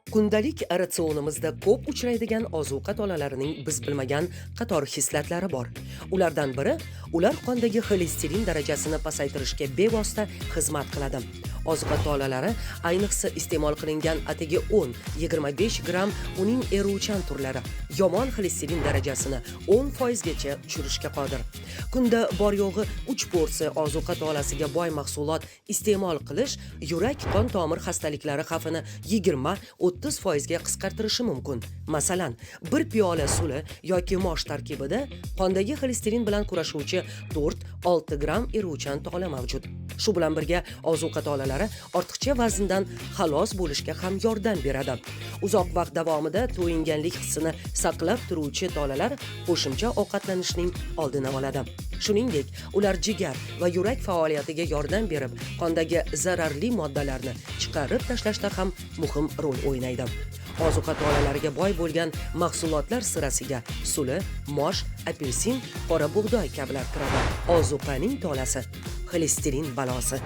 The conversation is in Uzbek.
Kundalik ratsionimizda ko'p uchraydigan ozuqa tolalarining biz bilmagan qator xislatlari bor. Ulardan biri, ular qondagi xolesterin darajasini pasaytirishga bevosita xizmat qiladi. Ozuqa tolalari, ayniqsa iste'mol qilingan atigi 10-25 gram uning eruvchan turlari yomon xolesterin darajasini 10% gacha tushirishga qodir. Kunda bor yo'g'i 3 porsiya ozuqa tolasiga boy mahsulot iste'mol qilish yurak qon tomir xastaliklari xavfini 20-30% ga qisqartirishi mumkin. Masalan, bir piyola suli yoki mosh tarkibida qondagi xolesterin bilan kurashuvchi 4-6 gram eruvchan tola mavjud. Shu bilan birga ozuqa tolalari ortiqcha vazndan xalos bo'lishga ham yordam beradi. Uzoq vaqt davomida to'yinganlik hissini saqlab turuvchi tolalar qo'shimcha ovqatlanishning oldini oladi. Shuningdek, ular jigar va yurak faoliyatiga yordam berib, qondagi zararli moddalarni chiqarib tashlashda ham muhim rol o'ynaydi. Ozuqa tolalariga boy bo'lgan mahsulotlar sirasiga suli, mosh, apelsin, qora bug'doy kabilar kiradi. Ozuqaning tolasi, xolesterin balosi.